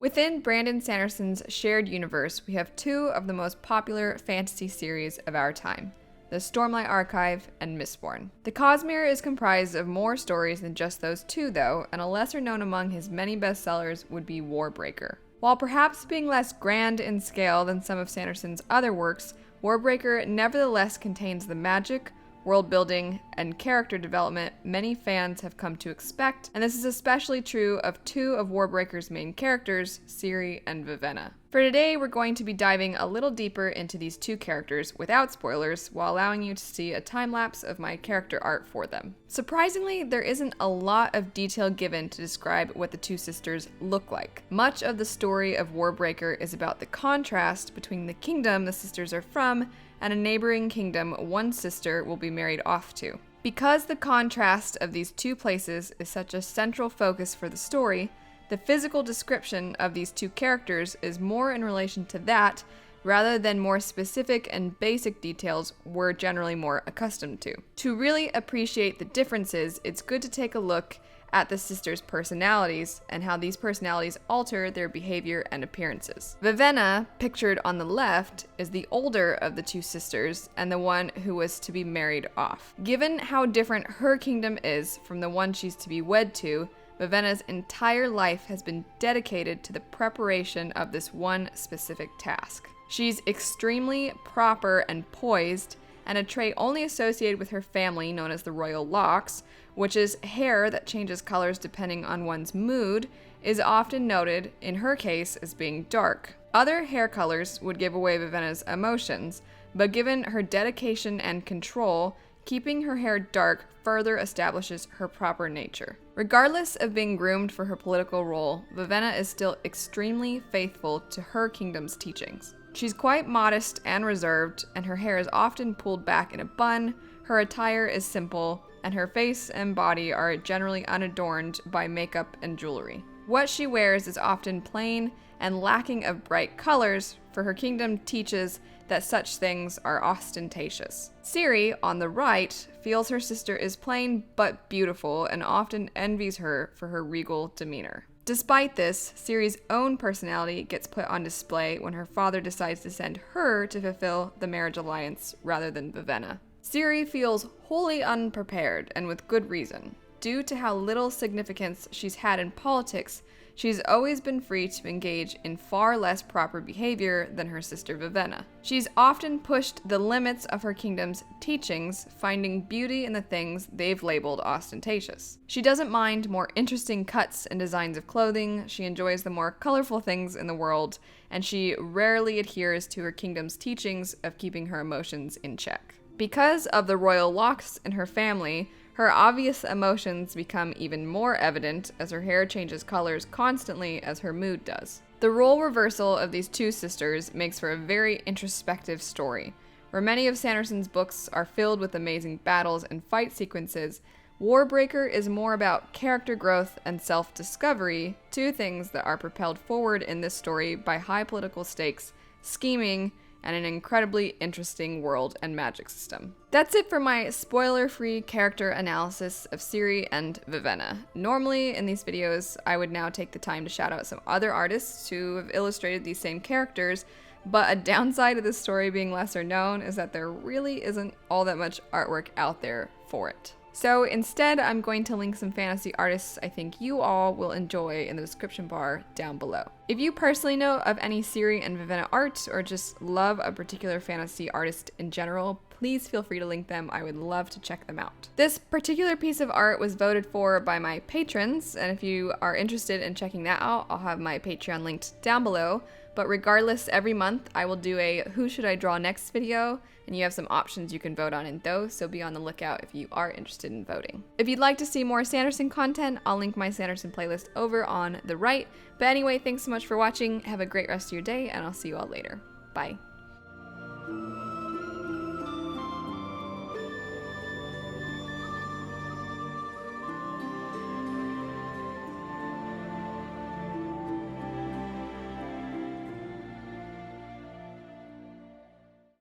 Within Brandon Sanderson's shared universe, we have two of the most popular fantasy series of our time, the Stormlight Archive and Mistborn. The Cosmere is comprised of more stories than just those two, though, and a lesser known among his many bestsellers would be Warbreaker. While perhaps being less grand in scale than some of Sanderson's other works, Warbreaker nevertheless contains the magic, world building, and character development many fans have come to expect, and this is especially true of two of Warbreaker's main characters, Siri and Vivenna. For today, we're going to be diving a little deeper into these two characters without spoilers, while allowing you to see a time-lapse of my character art for them. Surprisingly, there isn't a lot of detail given to describe what the two sisters look like. Much of the story of Warbreaker is about the contrast between the kingdom the sisters are from and a neighboring kingdom one sister will be married off to. Because the contrast of these two places is such a central focus for the story, the physical description of these two characters is more in relation to that rather than more specific and basic details we're generally more accustomed to. To really appreciate the differences, it's good to take a look at the sisters' personalities and how these personalities alter their behavior and appearances. Vivenna, pictured on the left, is the older of the two sisters and the one who was to be married off. Given how different her kingdom is from the one she's to be wed to, Vivenna's entire life has been dedicated to the preparation of this one specific task. She's extremely proper and poised, and a trait only associated with her family known as the royal locks, which is hair that changes colors depending on one's mood, is often noted, in her case, as being dark. Other hair colors would give away Vivenna's emotions, but given her dedication and control, keeping her hair dark further establishes her proper nature. Regardless of being groomed for her political role, Vivenna is still extremely faithful to her kingdom's teachings. She's quite modest and reserved, and her hair is often pulled back in a bun, her attire is simple, and her face and body are generally unadorned by makeup and jewelry. What she wears is often plain and lacking of bright colors, for her kingdom teaches that such things are ostentatious. Siri, on the right, feels her sister is plain but beautiful and often envies her for her regal demeanor. Despite this, Siri's own personality gets put on display when her father decides to send her to fulfill the marriage alliance rather than Vivenna. Siri feels wholly unprepared, and with good reason. Due to how little significance she's had in politics, she's always been free to engage in far less proper behavior than her sister Vivenna. She's often pushed the limits of her kingdom's teachings, finding beauty in the things they've labeled ostentatious. She doesn't mind more interesting cuts and designs of clothing, she enjoys the more colorful things in the world, and she rarely adheres to her kingdom's teachings of keeping her emotions in check. Because of the royal locks in her family, her obvious emotions become even more evident as her hair changes colors constantly as her mood does. The role reversal of these two sisters makes for a very introspective story. Where many of Sanderson's books are filled with amazing battles and fight sequences, Warbreaker is more about character growth and self-discovery, two things that are propelled forward in this story by high political stakes, scheming, and an incredibly interesting world and magic system. That's it for my spoiler-free character analysis of Siri and Vivenna. Normally in these videos, I would now take the time to shout out some other artists who have illustrated these same characters, but a downside of this story being lesser known is that there really isn't all that much artwork out there for it. So instead, I'm going to link some fantasy artists I think you all will enjoy in the description bar down below. If you personally know of any Siri and Vivenna art, or just love a particular fantasy artist in general, please feel free to link them. I would love to check them out. This particular piece of art was voted for by my patrons, and if you are interested in checking that out, I'll have my Patreon linked down below. But regardless, every month I will do a Who Should I Draw Next video, and you have some options you can vote on in those, so be on the lookout if you are interested in voting. If you'd like to see more Sanderson content, I'll link my Sanderson playlist over on the right. But anyway, thanks so much for watching, have a great rest of your day, and I'll see you all later. Bye.